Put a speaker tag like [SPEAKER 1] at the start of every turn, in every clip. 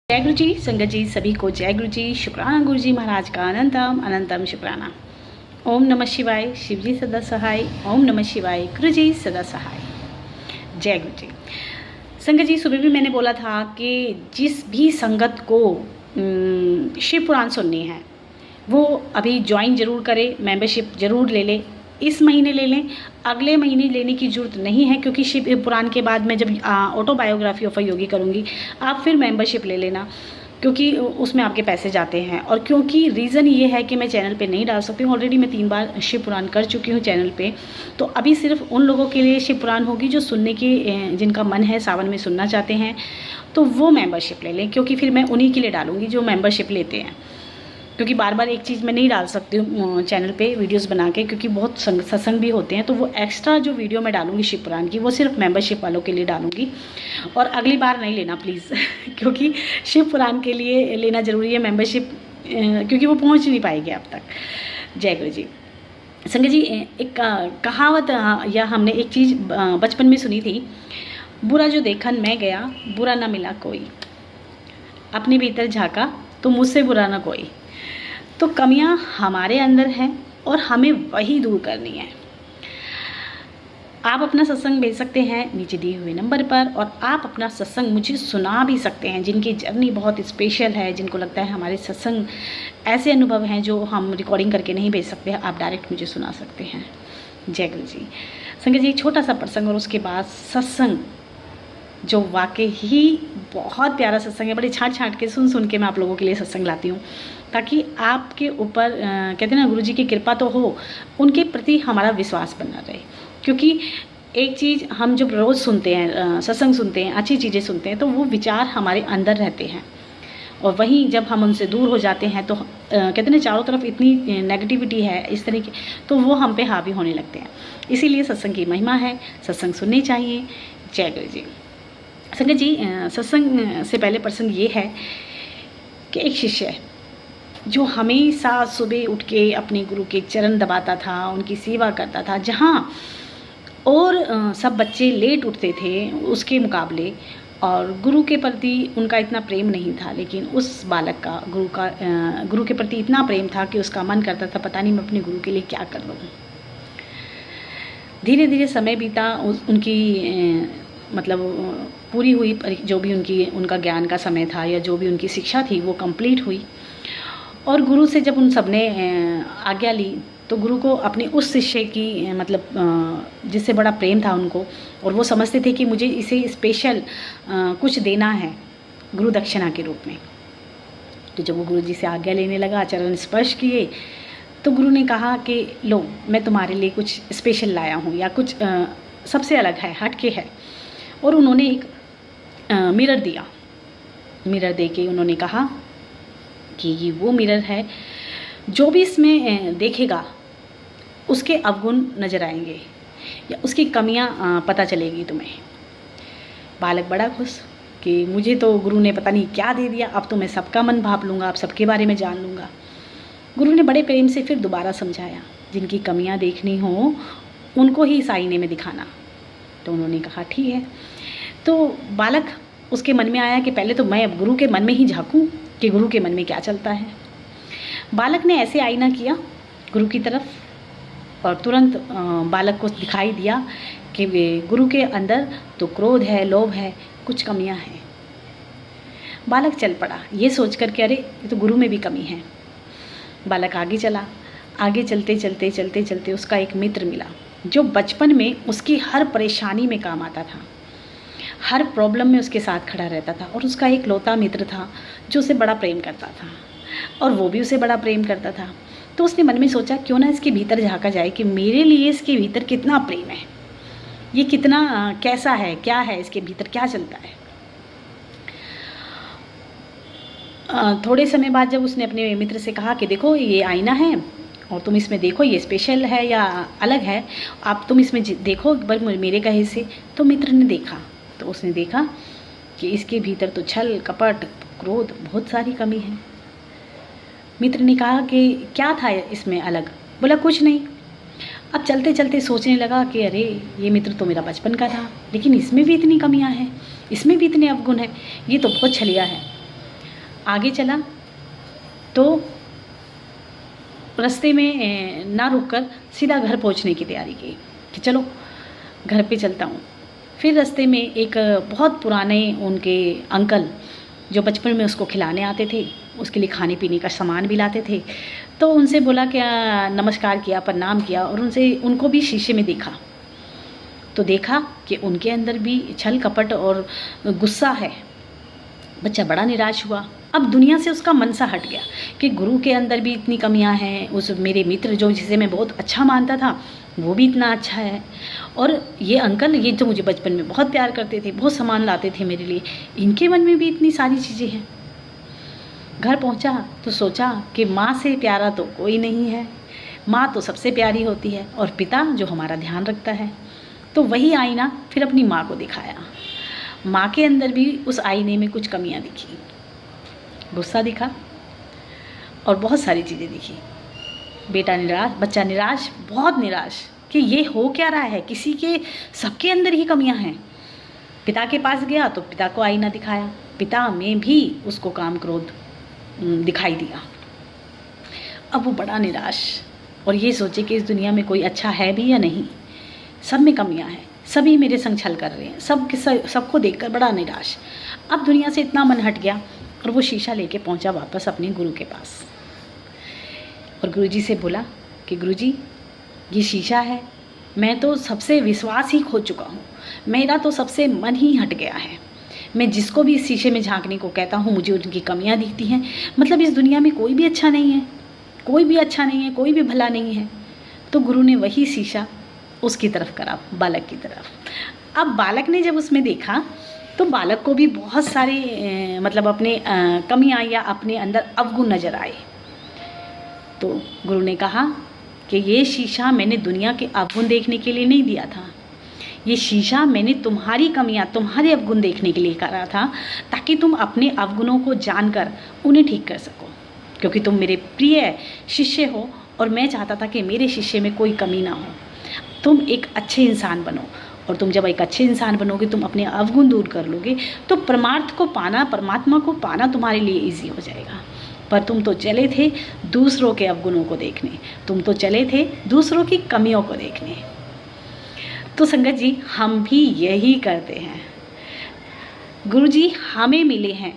[SPEAKER 1] जय गुरु जी। संगत जी सभी को जय गुरु जी। शुक्राना गुरु जी महाराज का अनंतम अनंतम शुक्राना। ओम नमः शिवाय। शिव जी सदा सहाय। ओम नमः शिवाय। गुरु जी सदा सहाय। जय गुरु जी। संगत जी सुबह भी मैंने बोला था कि जिस भी संगत को शिव पुराण सुननी है वो अभी ज्वाइन जरूर करे, मेंबरशिप जरूर ले ले। इस महीने ले लें, अगले महीने लेने की ज़रूरत नहीं है, क्योंकि शिव पुराण के बाद मैं जब ऑटोबायोग्राफी ऑफ अ योगी करूँगी आप फिर मेंबरशिप ले लेना, क्योंकि उसमें आपके पैसे जाते हैं। और क्योंकि रीज़न ये है कि मैं चैनल पे नहीं डाल सकती हूँ, ऑलरेडी मैं 3 बार शिव पुराण कर चुकी हूँ चैनल पे। तो अभी सिर्फ उन लोगों के लिए शिव पुराण होगी जो सुनने की जिनका मन है, सावन में सुनना चाहते हैं, तो वो मेंबरशिप ले लें, क्योंकि फिर मैं उन्हीं के लिए डालूँगी जो मेंबरशिप लेते हैं। क्योंकि बार बार एक चीज़ मैं नहीं डाल सकती हूँ चैनल पे वीडियोस बना के, क्योंकि बहुत सत्संग भी होते हैं। तो वो एक्स्ट्रा जो वीडियो मैं डालूँगी शिव पुराण की वो सिर्फ मेंबरशिप वालों के लिए डालूँगी। और अगली बार नहीं लेना प्लीज़ क्योंकि शिव पुराण के लिए लेना ज़रूरी है मेंबरशिप, क्योंकि वो पहुँच नहीं पाएगी अब तक। जय गुरु जी। संगत जी एक कहावत या हमने एक चीज़ बचपन में सुनी थी, बुरा जो देखन मैं गया बुरा ना मिला कोई, अपने भीतर झाँका तो मुझसे बुरा ना कोई। तो कमियां हमारे अंदर हैं और हमें वही दूर करनी है। आप अपना सत्संग भेज सकते हैं नीचे दिए हुए नंबर पर, और आप अपना सत्संग मुझे सुना भी सकते हैं। जिनकी जर्नी बहुत स्पेशल है, जिनको लगता है हमारे सत्संग ऐसे अनुभव हैं जो हम रिकॉर्डिंग करके नहीं भेज सकते, आप डायरेक्ट मुझे सुना सकते हैं। जय गुरु जी। संगत जी छोटा सा प्रसंग और उसके बाद सत्संग जो वाकई ही बहुत प्यारा सत्संग है। बड़े छाट छाट के सुन के मैं आप लोगों के लिए सत्संग लाती हूँ, ताकि आपके ऊपर कहते हैं ना गुरु जी की कृपा तो हो, उनके प्रति हमारा विश्वास बना रहे। क्योंकि एक चीज़ हम जब रोज़ सुनते हैं, सत्संग सुनते हैं, अच्छी चीज़ें सुनते हैं, तो वो विचार हमारे अंदर रहते हैं। और वहीं जब हम उनसे दूर हो जाते हैं तो कहते हैं ना चारों तरफ इतनी नेगेटिविटी है इस तरीके, तो वो हम पे हावी होने लगते हैं। इसीलिए सत्संग की महिमा है, सत्संग सुननी चाहिए। जय गुरु जी। संगत जी सत्संग से पहले प्रसंग ये है कि एक शिष्य जो हमेशा सुबह उठ के अपने गुरु के चरण दबाता था, उनकी सेवा करता था, जहाँ और सब बच्चे लेट उठते थे उसके मुकाबले, और गुरु के प्रति उनका इतना प्रेम नहीं था, लेकिन उस बालक का गुरु के प्रति इतना प्रेम था कि उसका मन करता था पता नहीं मैं अपने गुरु के लिए क्या कर लूँ। धीरे धीरे समय बीता, उनकी मतलब पूरी हुई, जो भी उनका ज्ञान का समय था या जो भी उनकी शिक्षा थी वो कंप्लीट हुई। और गुरु से जब उन सब ने आज्ञा ली तो गुरु को अपने उस शिष्य की मतलब जिससे बड़ा प्रेम था उनको, और वो समझते थे कि मुझे इसे स्पेशल कुछ देना है गुरु दक्षिणा के रूप में। तो जब वो गुरु जी से आज्ञा लेने लगा, चरण स्पर्श किए, तो गुरु ने कहा कि लो मैं तुम्हारे लिए कुछ स्पेशल लाया हूँ, या कुछ सबसे अलग है, हट के है। और उन्होंने एक मिरर दिया। मिरर दे के उन्होंने कहा कि ये वो मिरर है, जो भी इसमें देखेगा उसके अवगुण नज़र आएंगे या उसकी कमियां पता चलेगी तुम्हें। बालक बड़ा खुश कि मुझे तो गुरु ने पता नहीं क्या दे दिया, अब तो मैं सबका मन भाप लूँगा, अब सबके बारे में जान लूँगा। गुरु ने बड़े प्रेम से फिर दोबारा समझाया, जिनकी कमियां देखनी हो उनको ही इस आईने में दिखाना। तो उन्होंने कहा ठीक है। तो बालक उसके मन में आया कि पहले तो मैं अब गुरु के मन में ही झांकूं कि गुरु के मन में क्या चलता है। बालक ने ऐसे आईना किया गुरु की तरफ, और तुरंत बालक को दिखाई दिया कि वे गुरु के अंदर तो क्रोध है, लोभ है, कुछ कमियां हैं। बालक चल पड़ा ये सोच कर के अरे ये तो गुरु में भी कमी है। बालक आगे चला। आगे चलते चलते चलते चलते उसका एक मित्र मिला, जो बचपन में उसकी हर परेशानी में काम आता था, हर प्रॉब्लम में उसके साथ खड़ा रहता था। और उसका एक लौता मित्र था जो उसे बड़ा प्रेम करता था, और वो भी उसे बड़ा प्रेम करता था। तो उसने मन में सोचा क्यों ना इसके भीतर झाँका जाए कि मेरे लिए इसके भीतर कितना प्रेम है, ये कितना कैसा है, क्या है, इसके भीतर क्या चलता है। थोड़े समय बाद जब उसने अपने मित्र से कहा कि देखो ये आईना है और तुम इसमें देखो ये स्पेशल है या अलग है, आप तुम इसमें देखो पर मेरे कहे से। तो मित्र ने देखा तो उसने देखा कि इसके भीतर तो छल, कपट, क्रोध, बहुत सारी कमी है। मित्र ने कहा कि क्या था इसमें अलग? बोला कुछ नहीं। अब चलते चलते सोचने लगा कि अरे ये मित्र तो मेरा बचपन का था, लेकिन इसमें भी इतनी कमियां हैं, इसमें भी इतने अवगुण हैं, ये तो बहुत छलिया है। आगे चला तो रास्ते में ना रुककर सीधा घर पहुंचने की तैयारी की कि चलो घर पे चलता हूँ। फिर रास्ते में एक बहुत पुराने उनके अंकल जो बचपन में उसको खिलाने आते थे, उसके लिए खाने पीने का सामान भी लाते थे, तो उनसे बोला, क्या नमस्कार किया, प्रणाम किया और उनको भी शीशे में देखा। तो देखा कि उनके अंदर भी छल कपट और गुस्सा है। बच्चा बड़ा निराश हुआ। अब दुनिया से उसका मन सा हट गया कि गुरु के अंदर भी इतनी कमियां हैं, उस मेरे मित्र जो जिसे मैं बहुत अच्छा मानता था वो भी इतना अच्छा है, और ये अंकल ये जो मुझे बचपन में बहुत प्यार करते थे, बहुत सामान लाते थे मेरे लिए, इनके मन में भी इतनी सारी चीज़ें हैं। घर पहुंचा तो सोचा कि माँ से प्यारा तो कोई नहीं है, माँ तो सबसे प्यारी होती है, और पिता जो हमारा ध्यान रखता है। तो वही आईना फिर अपनी माँ को दिखाया। माँ के अंदर भी उस आईने में कुछ कमियां दिखी, गुस्सा दिखा और बहुत सारी चीज़ें दिखी। बेटा निराश, बच्चा निराश, बहुत निराश कि ये हो क्या रहा है, किसी के सबके अंदर ही कमियां हैं। पिता के पास गया तो पिता को आईना दिखाया, पिता में भी उसको काम क्रोध दिखाई दिया। अब वो बड़ा निराश और ये सोचे कि इस दुनिया में कोई अच्छा है भी या नहीं, सब में कमियां हैं, सभी मेरे संग छल कर रहे हैं, सबको देखकर बड़ा निराश। अब दुनिया से इतना मन हट गया और वो शीशा लेके पहुंचा वापस अपने गुरु के पास और गुरुजी से बोला कि गुरुजी ये शीशा है, मैं तो सबसे विश्वास ही खो चुका हूँ, मेरा तो सबसे मन ही हट गया है। मैं जिसको भी इस शीशे में झांकने को कहता हूँ मुझे उनकी कमियाँ दिखती हैं। मतलब इस दुनिया में कोई भी अच्छा नहीं है, कोई भी अच्छा नहीं है, कोई भी भला नहीं है। तो गुरु ने वही शीशा उसकी तरफ करा, बालक की तरफ। अब बालक ने जब उसमें देखा तो बालक को भी बहुत सारे मतलब अपने कमियाँ या अपने अंदर अवगुण नज़र आए। तो गुरु ने कहा कि ये शीशा मैंने दुनिया के अवगुण देखने के लिए नहीं दिया था, ये शीशा मैंने तुम्हारी कमियां, तुम्हारे अवगुण देखने के लिए करा था, ताकि तुम अपने अवगुणों को जानकर उन्हें ठीक कर सको, क्योंकि तुम मेरे प्रिय शिष्य हो और मैं चाहता था कि मेरे शिष्य में कोई कमी ना हो, तुम एक अच्छे इंसान बनो। और तुम जब एक अच्छे इंसान बनोगे, तुम अपने अवगुण दूर कर लोगे, तो परमार्थ को पाना, परमात्मा को पाना तुम्हारे लिए ईजी हो जाएगा। पर तुम तो चले थे दूसरों के अवगुणों को देखने, तुम तो चले थे दूसरों की कमियों को देखने। तो संगत जी, हम भी यही करते हैं। गुरु जी हमें मिले हैं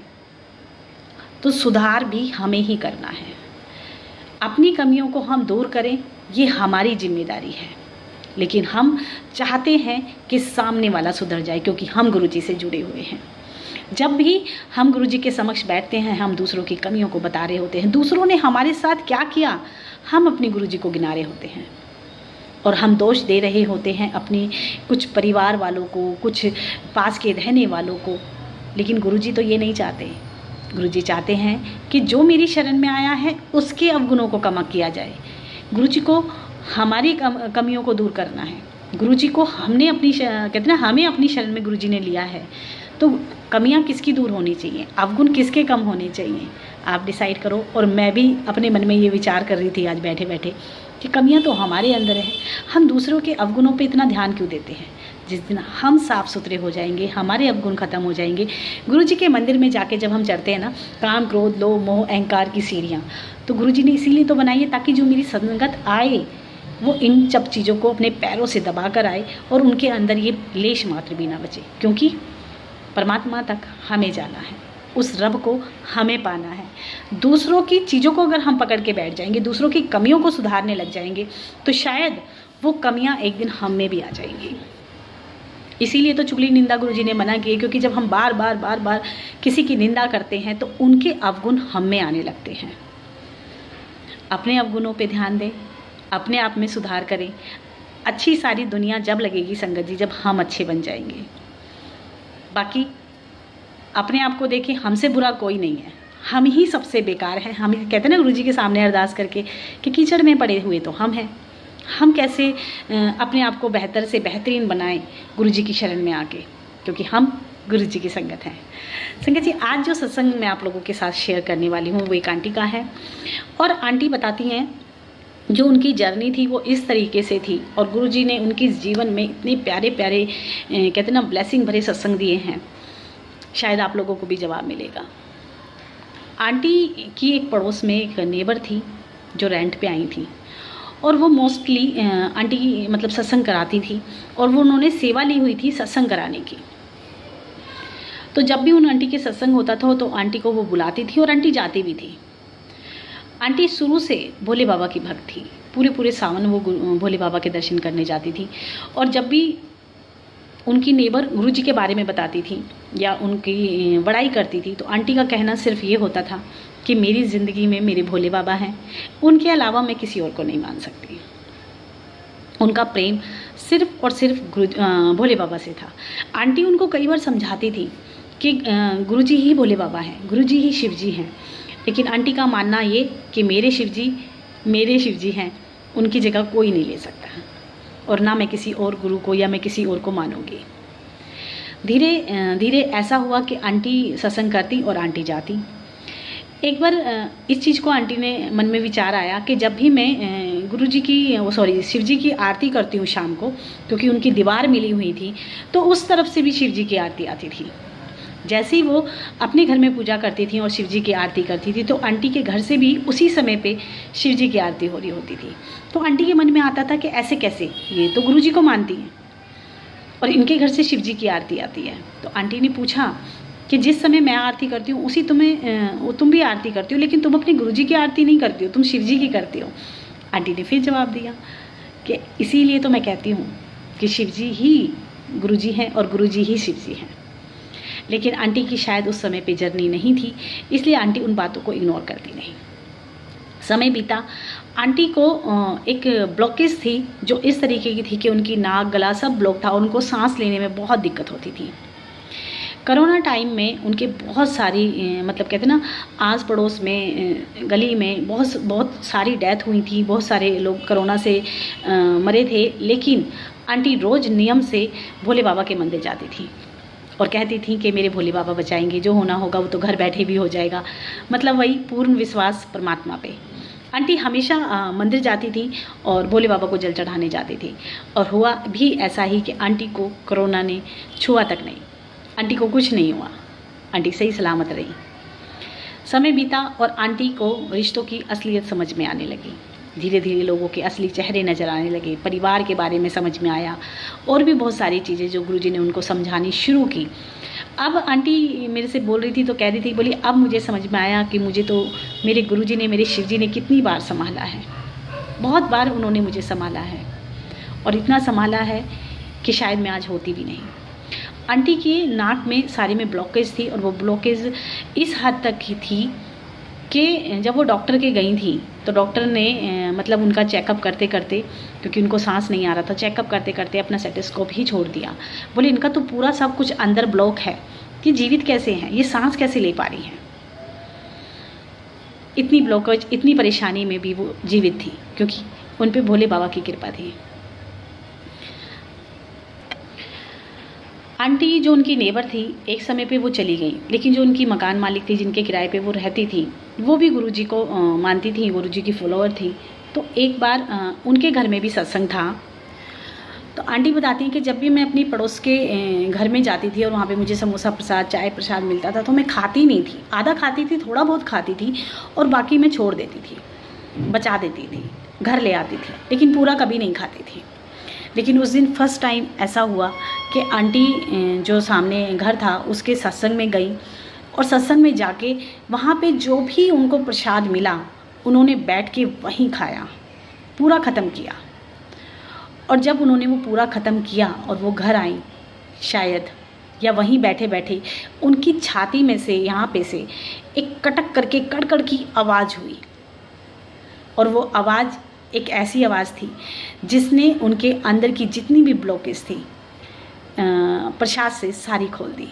[SPEAKER 1] तो सुधार भी हमें ही करना है। अपनी कमियों को हम दूर करें, ये हमारी जिम्मेदारी है। लेकिन हम चाहते हैं कि सामने वाला सुधर जाए, क्योंकि हम गुरु जी से जुड़े हुए हैं। जब भी हम गुरु जी के समक्ष बैठते हैं, हम दूसरों की कमियों को बता रहे होते हैं, दूसरों ने हमारे साथ क्या किया हम अपने गुरु जी को गिना रहे होते हैं, और हम दोष दे रहे होते हैं अपनी कुछ परिवार वालों को, कुछ पास के रहने वालों को। लेकिन गुरु जी तो ये नहीं चाहते। गुरु जी चाहते हैं कि जो मेरी शरण में आया है उसके अवगुणों को कम किया जाए। गुरु जी को हमारी कमियों को दूर करना है। गुरु जी को हमने अपनी कहते हैं हमें अपनी शरण में गुरु जी ने लिया है, तो कमियां किसकी दूर होनी चाहिए, अवगुण किसके कम होने चाहिए, आप डिसाइड करो। और मैं भी अपने मन में ये विचार कर रही थी आज बैठे बैठे कि कमियां तो हमारे अंदर है, हम दूसरों के अवगुणों पे इतना ध्यान क्यों देते हैं। जिस दिन हम साफ़ सुथरे हो जाएंगे, हमारे अवगुण खत्म हो जाएंगे। गुरु जी के मंदिर में जाके जब हम चढ़ते हैं ना, काम क्रोध लोभ मोह अहंकार की सीढ़ियाँ, तो गुरु जी ने इसीलिए तो बनाई है ताकि जो मेरी संगत आए वो इन सब चीज़ों को अपने पैरों से दबा कर आए और उनके अंदर ये लेश मात्र भी ना बचे। क्योंकि परमात्मा तक हमें जाना है, उस रब को हमें पाना है। दूसरों की चीज़ों को अगर हम पकड़ के बैठ जाएंगे, दूसरों की कमियों को सुधारने लग जाएंगे, तो शायद वो कमियां एक दिन हम में भी आ जाएंगी। इसीलिए तो चुगली निंदा गुरु जी ने मना की है, क्योंकि जब हम बार बार किसी की निंदा करते हैं तो उनके अवगुण हम में आने लगते हैं। अपने अवगुणों पे ध्यान दें, अपने आप में सुधार करें। अच्छी सारी दुनिया जब लगेगी संगत जी, जब हम अच्छे बन जाएंगे। बाकी अपने आप को देखें, हमसे बुरा कोई नहीं है, हम ही सबसे बेकार हैं। हम कहते हैं ना गुरु जी के सामने अरदास करके कि कीचड़ में पड़े हुए तो हम हैं। हम कैसे अपने आप को बेहतर से बेहतरीन बनाएं गुरु जी की शरण में आके, क्योंकि हम गुरु जी की संगत हैं। संगत जी, आज जो सत्संग मैं आप लोगों के साथ शेयर करने वाली हूँ वो एक आंटी का है, और आंटी बताती हैं जो उनकी जर्नी थी वो इस तरीके से थी, और गुरु जी ने उनके जीवन में इतने प्यारे प्यारे कहते ना ब्लेसिंग भरे सत्संग दिए हैं, शायद आप लोगों को भी जवाब मिलेगा। आंटी की एक पड़ोस में एक नेबर थी जो रेंट पे आई थी, और वो मोस्टली आंटी की मतलब सत्संग कराती थी, और वो उन्होंने सेवा ली हुई थी सत्संग कराने की। तो जब भी उन आंटी के सत्संग होता था तो आंटी को वो बुलाती थी और आंटी जाती भी थी। आंटी शुरू से भोले बाबा की भक्त थी, पूरे सावन वो भोले बाबा के दर्शन करने जाती थी। और जब भी उनकी नेबर गुरुजी के बारे में बताती थी या उनकी बड़ाई करती थी तो आंटी का कहना सिर्फ ये होता था कि मेरी ज़िंदगी में मेरे भोले बाबा हैं, उनके अलावा मैं किसी और को नहीं मान सकती। उनका प्रेम सिर्फ और सिर्फ भोले बाबा से था। आंटी उनको कई बार समझाती थी कि गुरुजी ही भोले बाबा हैं, गुरुजी ही शिव जी हैं, लेकिन आंटी का मानना ये कि मेरे शिव जी हैं, उनकी जगह कोई नहीं ले सकता, और ना मैं किसी और गुरु को या मैं किसी और को मानूंगी। धीरे धीरे ऐसा हुआ कि आंटी सत्संग करती और आंटी जाती। एक बार इस चीज़ को आंटी ने मन में विचार आया कि जब भी मैं शिव जी की आरती करती हूँ शाम को, क्योंकि उनकी दीवार मिली हुई थी, तो उस तरफ से भी शिव जी की आरती आती थी। जैसे ही वो अपने घर में पूजा करती थी और शिव जी की आरती करती थी तो आंटी के घर से भी उसी समय पे शिव जी की आरती हो रही होती थी। तो आंटी के मन में आता था कि ऐसे कैसे, ये तो गुरु जी को मानती हैं और इनके घर से शिव जी की आरती आती है। तो आंटी ने पूछा कि जिस समय मैं आरती करती हूँ उसी तुम भी आरती करती हो, लेकिन तुम अपने गुरु जी की आरती नहीं करती हो, तुम शिव जी की करती हो। आंटी ने फिर जवाब दिया कि इसीलिए तो मैं कहती हूँ कि शिव जी ही गुरु जी हैं और गुरु जी ही शिव जी हैं। लेकिन आंटी की शायद उस समय पे जर्नी नहीं थी, इसलिए आंटी उन बातों को इग्नोर करती नहीं। समय बीता, आंटी को एक ब्लॉकेज थी जो इस तरीके की थी कि उनकी नाक गला सब ब्लॉक था और उनको सांस लेने में बहुत दिक्कत होती थी। कोरोना टाइम में उनके बहुत सारी मतलब कहते ना आस पड़ोस में गली में बहुत सारी डेथ हुई थी, बहुत सारे लोग कोरोना से मरे थे, लेकिन आंटी रोज़ नियम से भोले बाबा के मंदिर जाती थी और कहती थी कि मेरे भोले बाबा बचाएंगे, जो होना होगा वो तो घर बैठे भी हो जाएगा। मतलब वही पूर्ण विश्वास परमात्मा पे। आंटी हमेशा मंदिर जाती थी और भोले बाबा को जल चढ़ाने जाती थी, और हुआ भी ऐसा ही कि आंटी को कोरोना ने छुआ तक नहीं, आंटी को कुछ नहीं हुआ, आंटी सही सलामत रही। समय बीता और आंटी को रिश्तों की असलियत समझ में आने लगी। धीरे धीरे लोगों के असली चेहरे नज़र आने लगे, परिवार के बारे में समझ में आया, और भी बहुत सारी चीज़ें जो गुरुजी ने उनको समझानी शुरू की। अब आंटी मेरे से बोल रही थी तो कह रही थी, बोली अब मुझे समझ में आया कि मुझे तो मेरे गुरुजी ने, मेरे शिव जी ने कितनी बार संभाला है। बहुत बार उन्होंने मुझे संभाला है, और इतना संभाला है कि शायद मैं आज होती भी नहीं। आंटी की नाक में सारे में ब्लॉकेज थी, और वो ब्लॉकेज इस हद तक की थी कि जब वो डॉक्टर के गई थी तो डॉक्टर ने मतलब उनका चेकअप करते करते, क्योंकि उनको सांस नहीं आ रहा था, चेकअप करते करते अपना स्टेथोस्कोप ही छोड़ दिया। बोले इनका तो पूरा सब कुछ अंदर ब्लॉक है, कि जीवित कैसे हैं, ये सांस कैसे ले पा रही हैं। इतनी ब्लॉकेज, इतनी परेशानी में भी वो जीवित थी, क्योंकि उन पर भोले बाबा की कृपा थी। आंटी जो उनकी नेबर थी एक समय पे वो चली गई, लेकिन जो उनकी मकान मालिक थी जिनके किराए पे वो रहती थी, वो भी गुरुजी को मानती थी, गुरुजी की फॉलोअर थी। तो एक बार उनके घर में भी सत्संग था। तो आंटी बताती हैं कि जब भी मैं अपनी पड़ोस के घर में जाती थी और वहाँ पे मुझे समोसा प्रसाद, चाय प्रसाद मिलता था, तो मैं खाती नहीं थी, आधा खाती थी, थोड़ा बहुत खाती थी, और बाकी मैं छोड़ देती थी, बचा देती थी, घर ले आती थी, लेकिन पूरा कभी नहीं खाती थी। लेकिन उस दिन फर्स्ट टाइम ऐसा हुआ कि आंटी जो सामने घर था उसके सत्संग में गई, और सत्संग में जाके वहाँ पे जो भी उनको प्रसाद मिला उन्होंने बैठ के वहीं खाया, पूरा ख़त्म किया। और जब उन्होंने वो पूरा ख़त्म किया और वो घर आई, शायद या वहीं बैठे बैठे उनकी छाती में से, यहाँ पे से एक कटक करके कड़कड़ की आवाज़ हुई, और वो आवाज़ एक ऐसी आवाज़ थी जिसने उनके अंदर की जितनी भी ब्लॉकेज थी प्रसाद से सारी खोल दी।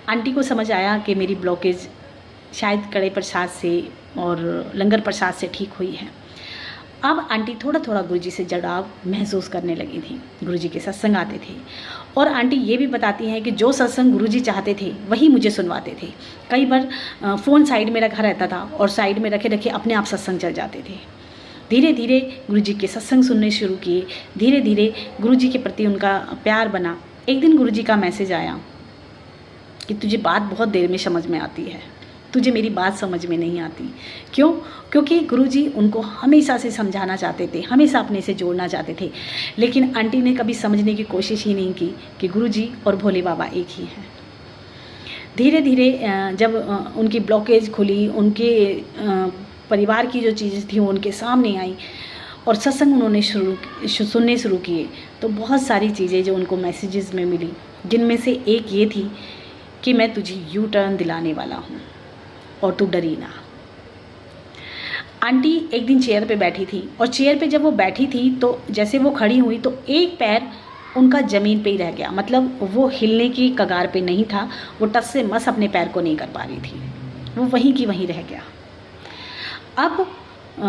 [SPEAKER 1] आंटी को समझ आया कि मेरी ब्लॉकेज शायद कड़े प्रसाद से और लंगर प्रसाद से ठीक हुई है। अब आंटी थोड़ा थोड़ा गुरुजी से जुड़ाव महसूस करने लगी थी, गुरुजी के सत्संग आते थे, और आंटी ये भी बताती हैं कि जो सत्संग गुरुजी चाहते थे वही मुझे सुनवाते थे। कई बार फ़ोन साइड में रखा रहता था और साइड में रखे रखे अपने आप सत्संग चल जाते थे। धीरे धीरे गुरुजी के सत्संग सुनने शुरू किए, धीरे धीरे गुरुजी के प्रति उनका प्यार बना। एक दिन गुरुजी का मैसेज आया कि तुझे बात बहुत देर में समझ में आती है, तुझे मेरी बात समझ में नहीं आती। क्यों? क्योंकि गुरुजी उनको हमेशा से समझाना चाहते थे, हमेशा अपने से जोड़ना चाहते थे, लेकिन आंटी ने कभी समझने की कोशिश ही नहीं की कि गुरुजी और भोले बाबा एक ही हैं। धीरे धीरे जब उनकी ब्लॉकेज खुली, उनके परिवार की जो चीज़ें थी वो उनके सामने आई और सत्संग उन्होंने सुनने शुरू किए, तो बहुत सारी चीज़ें जो उनको मैसेजेस में मिली, जिनमें से एक ये थी कि मैं तुझे यू टर्न दिलाने वाला हूँ और तू डरी ना। आंटी एक दिन चेयर पे बैठी थी और चेयर पे जब वो बैठी थी तो जैसे वो खड़ी हुई तो एक पैर उनका ज़मीन पे ही रह गया, मतलब वो हिलने की कगार पे नहीं था, वो टस से मस अपने पैर को नहीं कर पा रही थी, वो वहीं की वहीं रह गया। अब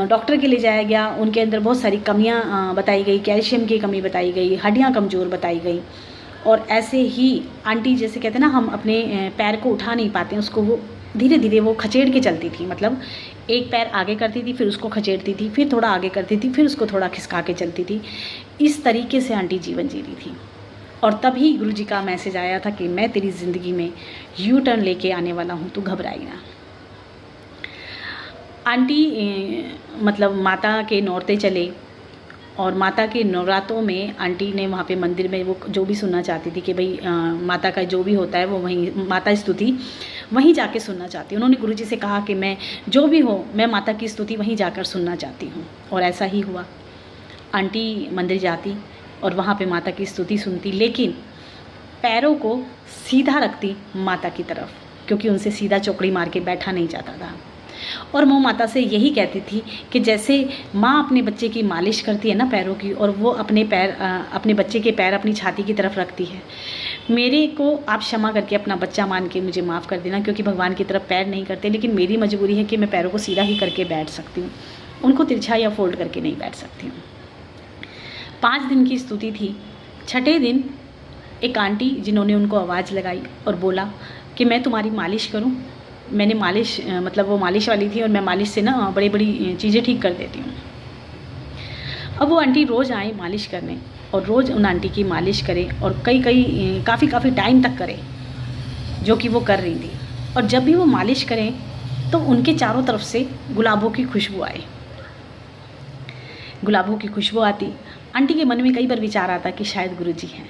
[SPEAKER 1] डॉक्टर के ले जाया गया, उनके अंदर बहुत सारी कमियां बताई गई, कैल्शियम की कमी बताई गई, हड्डियां कमज़ोर बताई गई, और ऐसे ही आंटी जैसे कहते हैं ना हम अपने पैर को उठा नहीं पाते, उसको वो धीरे धीरे वो खचेड़ के चलती थी, मतलब एक पैर आगे करती थी फिर उसको खचेड़ती थी, फिर थोड़ा आगे करती थी फिर उसको थोड़ा खिसका के चलती थी। इस तरीके से आंटी जीवन जी रही थी। और तभी गुरुजी का मैसेज आया था कि मैं तेरी ज़िंदगी में यू टर्न लेके आने वाला हूँ, तू घबराई ना। आंटी मतलब माता के नौरते चले और माता के नवरात्रों में आंटी ने वहाँ पे मंदिर में वो जो भी सुनना चाहती थी कि भाई माता का जो भी होता है वो वहीं माता स्तुति वहीं जाके सुनना चाहती हूँ। उन्होंने गुरुजी से कहा कि मैं जो भी हो मैं माता की स्तुति वहीं जाकर सुनना चाहती हूँ, और ऐसा ही हुआ। आंटी मंदिर जाती और वहाँ पे माता की स्तुति सुनती, लेकिन पैरों को सीधा रखती माता की तरफ, क्योंकि उनसे सीधा चौकड़ी मार के बैठा नहीं जाता था। और वो माता से यही कहती थी कि जैसे माँ अपने बच्चे की मालिश करती है ना पैरों की, और वो अपने बच्चे के पैर अपनी छाती की तरफ रखती है, मेरे को आप क्षमा करके अपना बच्चा मान के मुझे माफ़ कर देना, क्योंकि भगवान की तरफ पैर नहीं करते, लेकिन मेरी मजबूरी है कि मैं पैरों को सीधा ही करके बैठ सकती हूँ, उनको तिरछा या फोल्ड करके नहीं बैठ सकती हूँ। 5 दिन की स्तुति थी। छठे दिन एक आंटी जिन्होंने उनको आवाज़ लगाई और बोला कि मैं तुम्हारी मालिश करूं। मैंने मालिश मतलब वो मालिश वाली थी और मैं मालिश से ना बड़ी बड़ी चीज़ें ठीक कर देती हूँ। अब वो आंटी रोज़ आए मालिश करने और रोज़ उन आंटी की मालिश करें और काफ़ी टाइम तक करें, जो कि वो कर रही थी। और जब भी वो मालिश करें तो उनके चारों तरफ से गुलाबों की खुशबू आए, गुलाबों की खुशबू आती। आंटी के मन में कई बार विचार आता कि शायद गुरुजी हैं,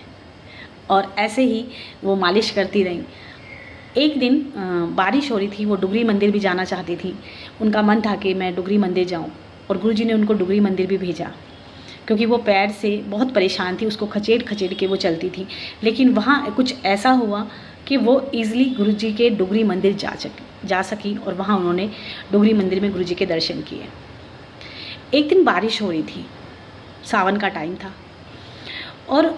[SPEAKER 1] और ऐसे ही वो मालिश करती रहीं। एक दिन बारिश हो रही थी, वो डुगरी मंदिर भी जाना चाहती थी। उनका मन था कि मैं डुगरी मंदिर जाऊं, और गुरुजी ने उनको डुगरी मंदिर भी भेजा, क्योंकि वो पैर से बहुत परेशान थी, उसको खचेड़ खचेड़ के वो चलती थी। लेकिन वहाँ कुछ ऐसा हुआ कि वो ईज़िली गुरुजी के डुगरी मंदिर जा सकी, और वहाँ उन्होंने डुगरी मंदिर में गुरुजी के दर्शन किए। एक दिन बारिश हो रही थी, सावन का टाइम था, और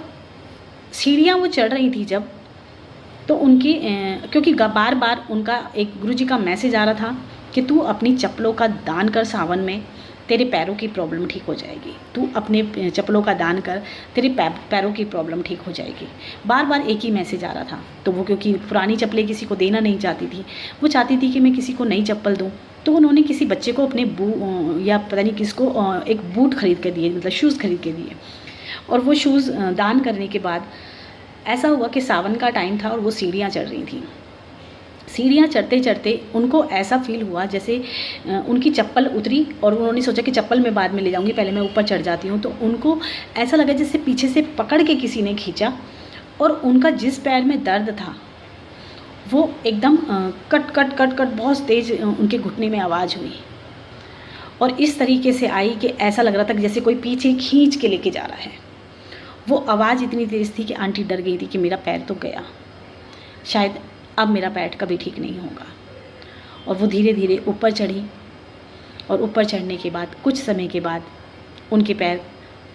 [SPEAKER 1] सीढ़ियाँ वो चढ़ रही थी जब, तो उनकी क्योंकि बार बार उनका एक गुरुजी का मैसेज आ रहा था कि तू अपनी चप्पलों का दान कर, सावन में तेरे पैरों की प्रॉब्लम ठीक हो जाएगी, तू अपने चप्पलों का दान कर, तेरे पैरों की प्रॉब्लम ठीक हो जाएगी। बार बार एक ही मैसेज आ रहा था। तो वो क्योंकि पुरानी चप्पलें किसी को देना नहीं चाहती थी, वो चाहती थी कि मैं किसी को नई चप्पल दूँ, तो उन्होंने किसी बच्चे को अपने या पता नहीं किसको एक बूट खरीद के दिए, मतलब शूज़ खरीद के दिए। और वो शूज़ दान करने के बाद ऐसा हुआ कि सावन का टाइम था और वो सीढ़ियाँ चढ़ रही थी। सीढ़ियाँ चढ़ते चढ़ते उनको ऐसा फील हुआ जैसे उनकी चप्पल उतरी, और उन्होंने सोचा कि चप्पल मैं बाद में ले जाऊँगी, पहले मैं ऊपर चढ़ जाती हूँ। तो उनको ऐसा लगा जैसे पीछे से पकड़ के किसी ने खींचा, और उनका जिस पैर में दर्द था वो एकदम कट कट कट कट बहुत तेज़ उनके घुटने में आवाज़ हुई, और इस तरीके से आई कि ऐसा लग रहा था कि जैसे कोई पीछे खींच के लेके जा रहा है। वो आवाज़ इतनी तेज़ थी कि आंटी डर गई थी कि मेरा पैर तो गया, शायद अब मेरा पैर कभी ठीक नहीं होगा। और वो धीरे धीरे ऊपर चढ़ी, और ऊपर चढ़ने के बाद कुछ समय के बाद उनके पैर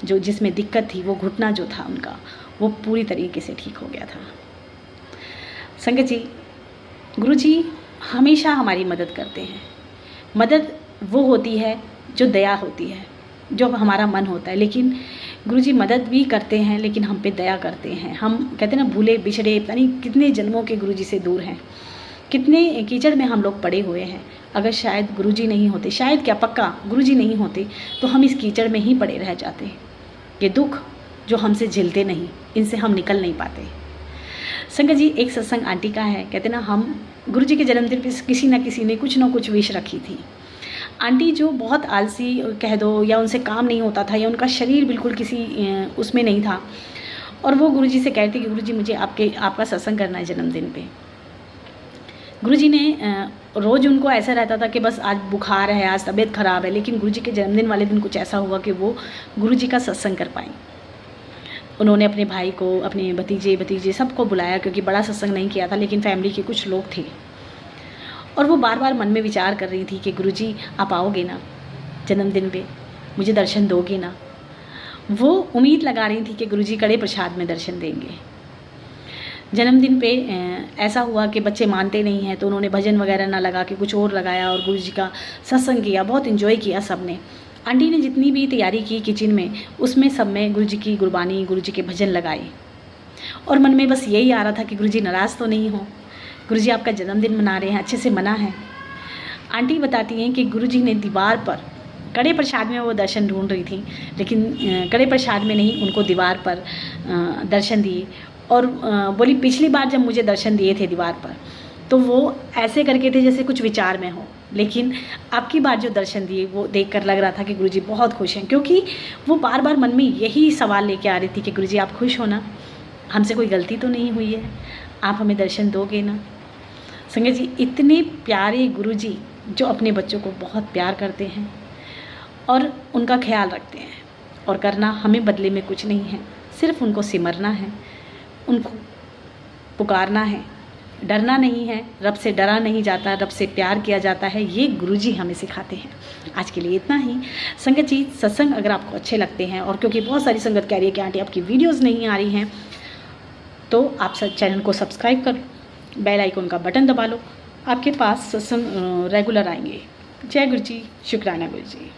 [SPEAKER 1] जो जिसमें दिक्कत थी, वो घुटना जो था उनका, वो पूरी तरीके से ठीक हो गया था। संगत जी, गुरुजी हमेशा हमारी मदद करते हैं। मदद वो होती है जो दया होती है, जो हमारा मन होता है, लेकिन गुरुजी मदद भी करते हैं लेकिन हम पे दया करते हैं। हम कहते हैं ना, भूले बिछड़े पता नहीं कितने जन्मों के गुरुजी से दूर हैं, कितने कीचड़ में हम लोग पड़े हुए हैं। अगर शायद गुरुजी नहीं होते, शायद क्या पक्का गुरुजी नहीं होते, तो हम इस कीचड़ में ही पड़े रह जाते। ये दुख जो हमसे झेलते नहीं, इनसे हम निकल नहीं पाते। संगत जी, एक सत्संग आंटी का है, कहते ना हम गुरुजी के जन्मदिन पे किसी न किसी ने कुछ न कुछ विश रखी थी। आंटी जो बहुत आलसी कह दो, या उनसे काम नहीं होता था, या उनका शरीर बिल्कुल किसी उसमें नहीं था, और वो गुरुजी से कहती कि गुरुजी मुझे आपका सत्संग करना है जन्मदिन पे। गुरुजी ने रोज़ उनको ऐसा रहता था कि बस आज बुखार है, आज तबीयत ख़राब है, लेकिन गुरुजी के जन्मदिन वाले दिन कुछ ऐसा हुआ कि वो गुरुजी का सत्संग कर पाई। उन्होंने अपने भाई को, अपने भतीजे सबको बुलाया, क्योंकि बड़ा सत्संग नहीं किया था, लेकिन फैमिली के कुछ लोग थे। और वो बार बार मन में विचार कर रही थी कि गुरुजी आप आओगे ना जन्मदिन पे, मुझे दर्शन दोगे ना। वो उम्मीद लगा रही थी कि गुरुजी कड़े प्रसाद में दर्शन देंगे। जन्मदिन पे ऐसा हुआ कि बच्चे मानते नहीं हैं, तो उन्होंने भजन वगैरह ना लगा के कुछ और लगाया और गुरुजी का सत्संग किया। बहुत इन्जॉय किया सब ने। आंटी ने जितनी भी तैयारी की किचन में, उसमें सब में गुरुजी की गुरबानी, गुरुजी के भजन लगाए, और मन में बस यही आ रहा था कि गुरुजी नाराज़ तो नहीं हो, गुरुजी आपका जन्मदिन मना रहे हैं, अच्छे से मना है। आंटी बताती हैं कि गुरुजी ने दीवार पर कड़े प्रसाद में वो दर्शन ढूंढ रही थी, लेकिन कड़े प्रसाद में नहीं, उनको दीवार पर दर्शन दिए। और बोली पिछली बार जब मुझे दर्शन दिए थे दीवार पर, तो वो ऐसे करके थे जैसे कुछ विचार में हो, लेकिन अब की बार जो दर्शन दिए वो देखकर लग रहा था कि गुरुजी बहुत खुश हैं, क्योंकि वो बार बार मन में यही सवाल लेके आ रही थी कि गुरुजी आप खुश हो ना, हमसे कोई गलती तो नहीं हुई है, आप हमें दर्शन दोगे ना। संगत जी, इतने प्यारे गुरुजी जो अपने बच्चों को बहुत प्यार करते हैं और उनका ख्याल रखते हैं, और करना हमें बदले में कुछ नहीं है, सिर्फ उनको सिमरना है, उनको पुकारना है, डरना नहीं है। रब से डरा नहीं जाता, रब से प्यार किया जाता है, ये गुरुजी हमें सिखाते हैं। आज के लिए इतना ही। संगत जी, सत्संग अगर आपको अच्छे लगते हैं, और क्योंकि बहुत सारी संगत कह रही है कि आंटी आपकी वीडियोस नहीं आ रही हैं, तो आप चैनल को सब्सक्राइब कर लो, बेल आइकन का बटन दबा लो, आपके पास सत्संग रेगुलर आएंगे। जय गुरु जी, शुक्राना गुरु जी।